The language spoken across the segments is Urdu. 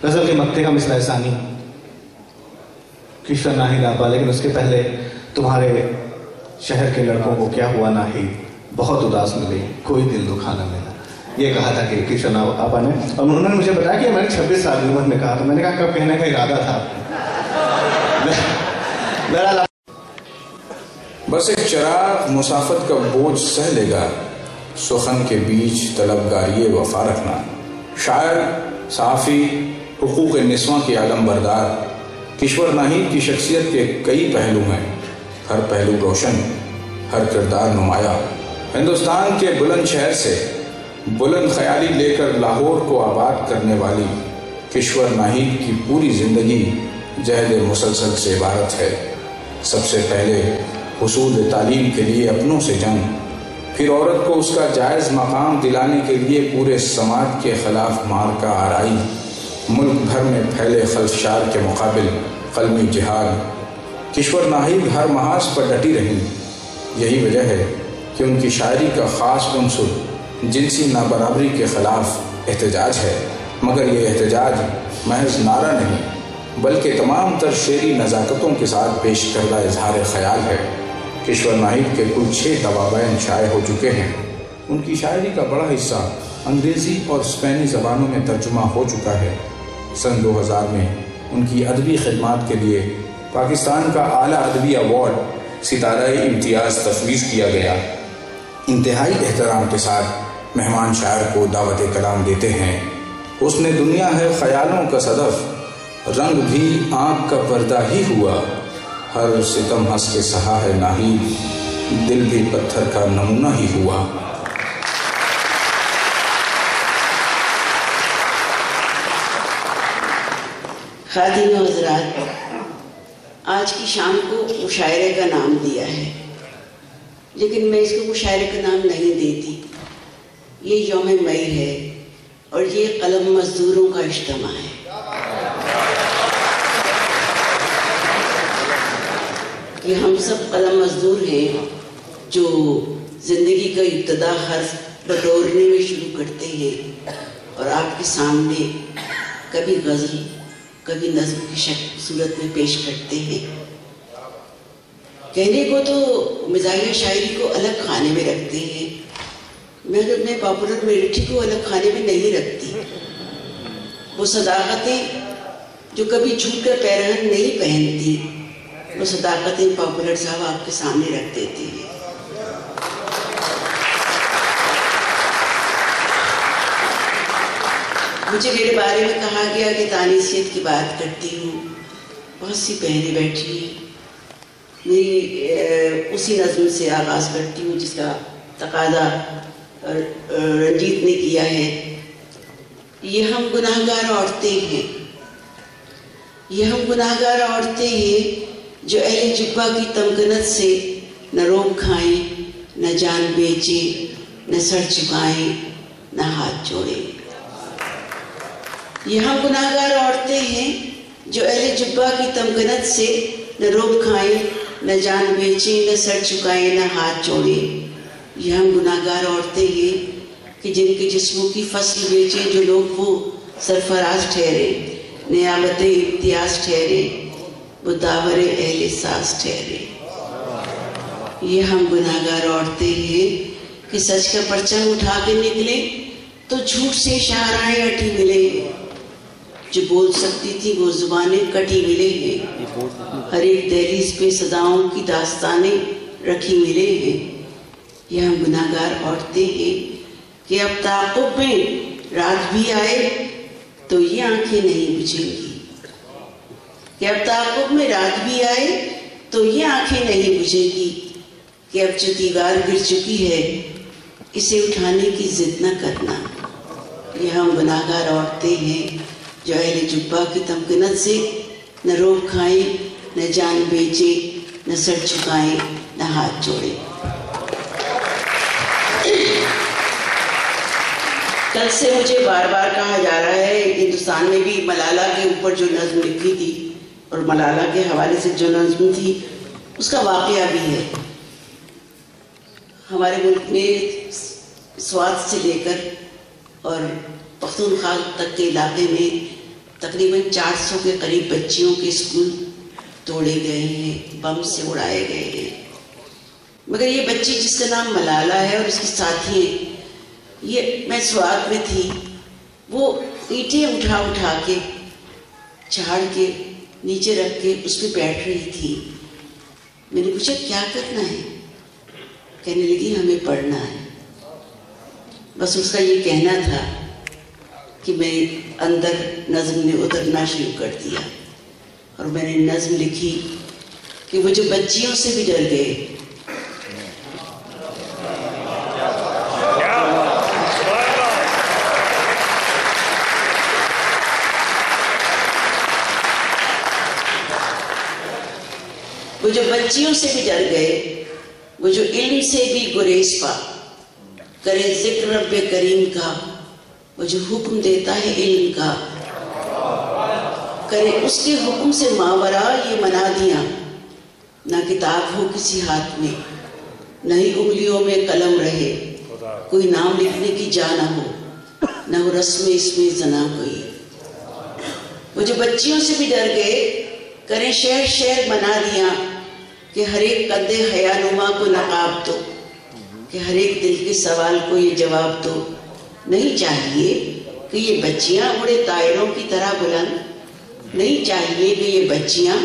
غزل کے مکتے کا مصرع ثانی کشور ناہید آپا، لیکن اس کے پہلے تمہارے شہر کے لڑکوں کو کیا ہوا ناہید، بہت اداس ملی، کوئی دل دکھا نہ ملا. یہ کہا تھا کہ کشور آپا نے، اور انہوں نے مجھے بتایا کہ میں نے 26 سال کی عمر میں کہا تھا. میں نے کہا کب کہنے کا ارادہ تھا؟ بس ایک چراغ مسافت کا بوجھ سہ لے گا، سخن کے بیچ طلبگاری وفا رکھنا. شاعر، صحافی، حقوق نسواں کے عالم بردار کشور ناہید کی شخصیت کے کئی پہلو ہیں. ہر پہلو روشن، ہر کردار نمایاں. ہندوستان کے بلند شہر سے بلند خیالی لے کر لاہور کو آباد کرنے والی کشور ناہید کی پوری زندگی جہد مسلسل سے عبارت ہے. سب سے پہلے حصول تعلیم کے لیے اپنوں سے جنگ، پھر عورت کو اس کا جائز مقام دلانے کے لیے پورے سماج کے خلاف معرکہ آرائی، ملک بھر میں پھیلے خلفشار کے مقابل قلمی جہاد. کشور ناہید ہر محاذ پر ڈٹی رہی. یہی وجہ ہے کہ ان کی شاعری کا خاص عنصر جنسی نابرابری کے خلاف احتجاج ہے. مگر یہ احتجاج محض نعرہ نہیں بلکہ تمام تر شعری نزاکتوں کے ساتھ پیش کردہ اظہار خیال ہے. کشور ناہید کے کل 6 دوابین شائع ہو چکے ہیں. ان کی شاعری کا بڑا حصہ انگریزی اور اسپینی زبانوں میں ترجمہ ہو چکا ہے. سن 2000 میں ان کی ادبی خدمات کے لیے پاکستان کا اعلیٰ ادبی ایوارڈ ستارہ امتیاز تفویض کیا گیا. انتہائی احترام کے ساتھ مہمان شاعر کو دعوت کلام دیتے ہیں. حسن دنیا ہے خیالوں کا صدف، رنگ بھی آنکھ کا پردہ ہی ہوا. ہر ستم ہنس کے سہا ہے ناہید، دل بھی پتھر کا نمونہ ہی ہوا. خادم و حضرات، آج کی شام کو مشاعرے کا نام دیا ہے، لیکن میں اس کو مشاعرے کا نام نہیں دیتی. یہ یوم مئی ہے اور یہ قلم مزدوروں کا اجتماع ہے. کہ ہم سب قلم مزدور ہیں جو زندگی کا ابتدا حرف بٹورنے میں شروع کرتے ہیں اور آپ کے سامنے کبھی غزل کبھی نظم کی صورت میں پیش کرتے ہیں. کہنے کو تو مزاحیہ شاعری کو الگ خانے میں رکھتے ہیں، مگر میں پاپولر میلٹری کو الگ خانے میں نہیں رکھتی. وہ صداقتیں جو کبھی جھوٹ کر پیرہن نہیں پہنتی، وہ صداقتیں پاپولر صاحب آپ کے سامنے رکھ دیتی ہیں. مجھے میرے بارے میں کہا گیا کہ تانیثیت کی بات کرتی ہوں. بہت سی بہنیں بیٹھی ہیں. میری اسی نظم سے آغاز کرتی ہوں جس کا تقاضا رنجیت نے کیا ہے. یہ ہم گناہگار عورتیں ہیں، یہ ہم گناہگار عورتیں ہیں جو اہل جبہ کی تمکنت سے نہ روب کھائیں، نہ جان بیچیں، نہ سر جھکائیں، نہ ہاتھ جوڑیں. یہ ہم گناہگار عورتیں ہیں جو اہل جبہ کی تمکنت سے نہ روب کھائیں، نہ جان بیچیں، نہ سر جھکائیں، نہ ہاتھ جوڑیں. یہ ہم گناہگار عورتیں ہیں کہ جن کے جسموں کی فصل بیچیں جو لوگ وہ سرفراز ٹھہرے، نیابت امتیاز ٹھہرے، وہ داور اہل ساز ٹھہرے. یہ ہم گناہگار عورتیں ہیں کہ سچ کا پرچم اٹھا کے نکلے تو جھوٹ سے شاہراہیں اٹھی ملے ہیں. جو بول سکتی تھی وہ زبانیں کٹی ملے ہیں. ہر ایک دہلیز پہ صداؤں کی داستانیں رکھی ملے ہیں. یہ ہم گناہگار عورتیں ہیں کہ اب تعاقب میں رات بھی آئے تو یہ آنکھیں نہیں بجھیں گی. کہ اب تعاقب میں رات بھی آئے تو یہ آنکھیں نہیں بجھیں گی. کہ اب جو دیوار گر چکی ہے اسے اٹھانے کی ضد نہ کرنا. یہ ہم گناہگار عورتیں ہیں جو اہل جبہ کی تمکنت سے نہ روب کھائیں، نہ جان بیچیں، نہ سر جھکائیں، نہ ہاتھ جوڑیں. کل سے مجھے بار بار کہا جا رہا ہے، ہندوستان میں بھی ملالہ کے اوپر جو نظم لکھی تھی اور ملالہ کے حوالے سے جو نظم تھی اس کا واقعہ بھی ہے. ہمارے ملک میں سوات سے لے کر اور پختونخوا تک کے علاقے میں تقریباً 400 کے قریب بچیوں کے اسکول توڑے گئے ہیں، بم سے اڑائے گئے ہیں. مگر یہ بچی جس کا نام ملالہ ہے اور اس کی ساتھی ہیں، یہ میں سوات میں تھی، وہ اینٹیں اٹھا اٹھا کے جھاڑ کے نیچے رکھ کے اس پہ بیٹھ رہی تھی. میں نے پوچھا کیا کرنا ہے؟ کہنے لگی ہمیں پڑھنا ہے. بس اس کا یہ کہنا تھا کہ میں اندر نظم نے اترنا شروع کر دیا اور میں نے نظم لکھی کہ وہ جو بچیوں سے بھی ڈر گئے. وہ جو بچیوں سے بھی ڈر گئے، وہ جو علم سے بھی گریز پا کرے ذکر رب کریم کا، وہ جو حکم دیتا ہے علم کا کرے اس کے حکم سے ماورا یہ منادیاں. نہ کتاب ہو کسی ہاتھ میں، نہ ہی انگلیوں میں قلم رہے، کوئی نام لکھنے کی جا نہ ہو، نہ ہو رسم اس میں زنا کوئی. وہ جو بچیوں سے بھی ڈر گئے کریں شہر شہر منادیاں کہ ہر ایک قد حیا نما کو نقاب دو، کہ ہر ایک دل کے سوال کو یہ جواب دو. نہیں چاہیے کہ یہ بچیاں اڑے طائروں کی طرح بلند، نہیں چاہیے کہ یہ بچیاں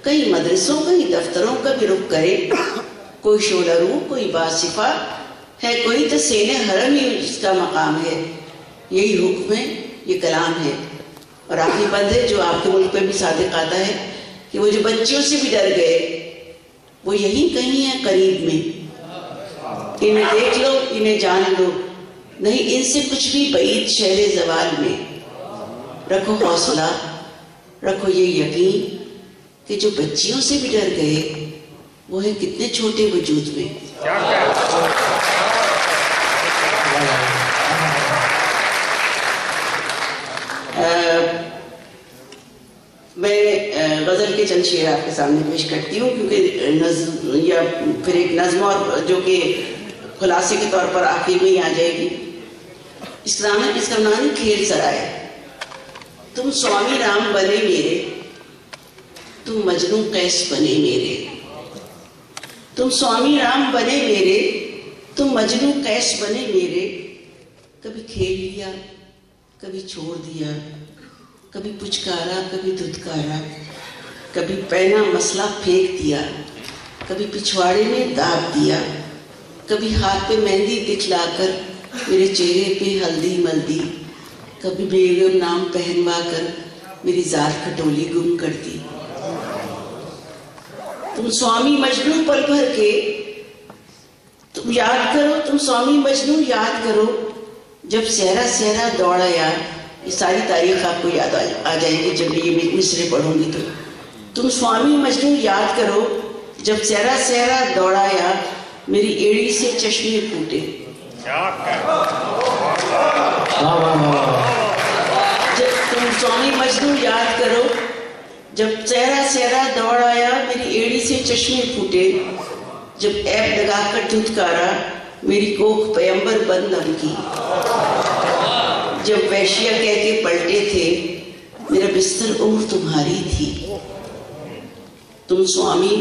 کئی مدرسوں کئی دفتروں کا بھی رخ کرے. کوئی شعلہ رو کوئی باصفہ ہے، کوئی تو سین حرم ہی جس کا مقام ہے. یہی حکم ہے، یہ کلام ہے. اور آخری بند ہے جو آپ کے ملک پہ بھی صادق آتا ہے کہ وہ جو بچیوں سے بھی ڈر گئے وہ یہی کہیں ہیں قریب میں. انہیں دیکھ لو انہیں جان لو، نہیں ان سے کچھ بھی بعید شہر زوال میں. رکھو حوصلہ رکھو یہ یقین کہ جو بچیوں سے بھی ڈر گئے وہ ہے کتنے چھوٹے وجود میں. میں غزل کے چند شعر آپ کے سامنے پیش کرتی ہوں، کیونکہ نظم یا پھر ایک نظم اور جو کہ خلاصے کے طور پر آخر میں ہی آ جائے گی. اس کا نام ہے کھیل سرائے. تم سوامی رام بنے میرے، تم مجنوں قیس بنے میرے. تم سوامی رام بنے میرے، تم مجنوں قیس بنے میرے. کبھی کھیل لیا کبھی چھوڑ دیا، کبھی پچکارا کبھی دھتکارا، کبھی پہنا مسئلہ پھینک دیا، کبھی پچھواڑے میں داغ دیا، کبھی ہاتھ پہ مہندی دکھلا کر میرے چہرے پہ ہلدی مل دی، کبھی بیگم نام پہنوا کر میری ذات کھٹولی گم کر دی. تم سوامی مجنوں پل بھر کے تم یاد کرو، تم سوامی مجنوں یاد کرو جب سہرا سہرا دوڑا یار. یہ ساری تاریخ آپ کو یاد آ جائے گی جب یہ مصرے پڑھوں گی تو. تم سوامی مجنوں یاد کرو جب سہرا سہرا دوڑا یار، میری ایڑی سے چشمے پھوٹے. جب تم سوامی مجنوں یاد کرو جب سہرا سہرا دوڑ آیا، میری ایڑی سے چشمے پھوٹے. جب عیب لگا کر دھتکارا، میری کوکھ پیمبر بند نم کی. جب ویشیا کہہ کے پلٹے تھے، میرا بستر عمر تمہاری تھی. تم سوامی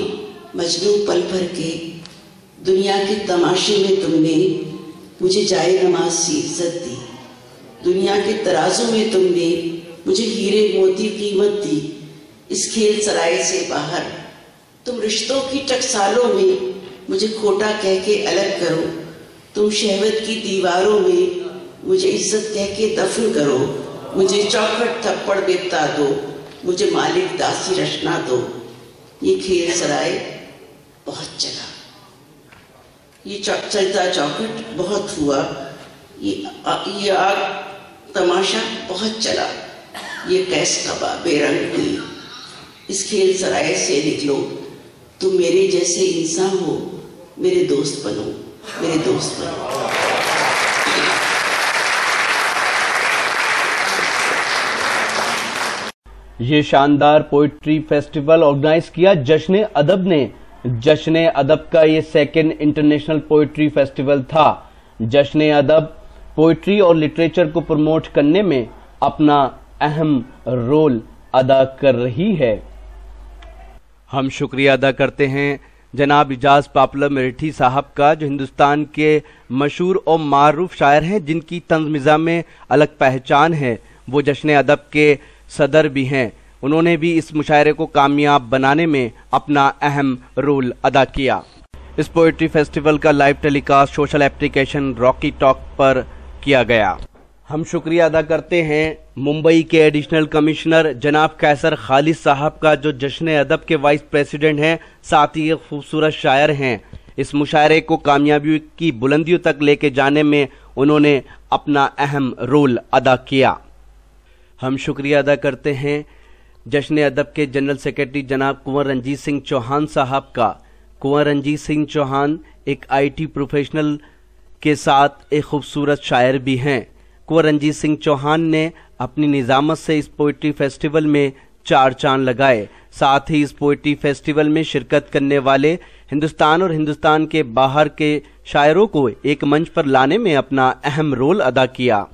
مجنوں پل بھر کے دنیا کے تماشے میں تم نے مجھے جائے نماز سی عزت دی. دنیا کے ترازو میں تم نے مجھے ہیرے موتی قیمت دی. اس کھیل سرائے سے باہر تم رشتوں کی ٹکسالوں میں مجھے کھوٹا کہہ کے الگ کرو. تم شہوت کی دیواروں میں مجھے عزت کہہ کے دفن کرو. مجھے چوکھٹ تھپڑ بیتا دو، مجھے مالک داسی رچنا دو. یہ کھیل سرائے بہت چلا، یہ چلتا چوکھٹ بہت ہوا، یہ آگ تماشا بہت چلا، یہ قیس قبا بے رنگ ہوئی. اس کھیل سرائے سے نکلو، تم میرے جیسے انسان ہو، میرے دوست بنو، میرے دوست بنو. یہ شاندار پوئٹری فیسٹیول آرگنائز کیا جشن ادب نے. جشن ادب کا یہ سیکنڈ انٹرنیشنل پوئٹری فیسٹیول تھا. جشن ادب پوئٹری اور لٹریچر کو پروموٹ کرنے میں اپنا اہم رول ادا کر رہی ہے۔ ہم شکریہ ادا کرتے ہیں جناب اعجاز پاپولر مریٹھی صاحب کا، جو ہندوستان کے مشہور اور معروف شاعر ہیں، جن کی طنز مزاح میں الگ پہچان ہے۔ وہ جشن ادب کے صدر بھی ہیں۔ انہوں نے بھی اس مشاعرے کو کامیاب بنانے میں اپنا اہم رول ادا کیا۔ اس پوئٹری فیسٹیول کا لائیو ٹیلی کاسٹ سوشل اپلیکیشن راکی ٹاک پر کیا گیا۔ ہم شکریہ ادا کرتے ہیں ممبئی کے ایڈیشنل کمشنر جناب قیصر خالد صاحب کا، جو جشن ادب کے وائس پریزیڈنٹ ہیں، ساتھ ہی ایک خوبصورت شاعر ہیں۔ اس مشاعرے کو کامیابی کی بلندیوں تک لے کے جانے میں انہوں نے اپنا اہم رول ادا کیا۔ ہم شکریہ ادا کرتے ہیں جشن ادب کے جنرل سیکرٹری جناب کنور رنجیت سنگھ چوہان صاحب کا۔ کنور رنجیت سنگھ چوہان ایک IT پروفیشنل کے ساتھ ایک خوبصورت شاعر بھی ہیں۔ کنور رنجیت سنگھ چوہان نے اپنی نظامت سے اس پوئٹری فیسٹیول میں 4 چاند لگائے۔ ساتھ ہی اس پوئٹری فیسٹیول میں شرکت کرنے والے ہندوستان اور ہندوستان کے باہر کے شاعروں کو ایک منچ پر لانے میں اپنا اہم رول ادا کیا۔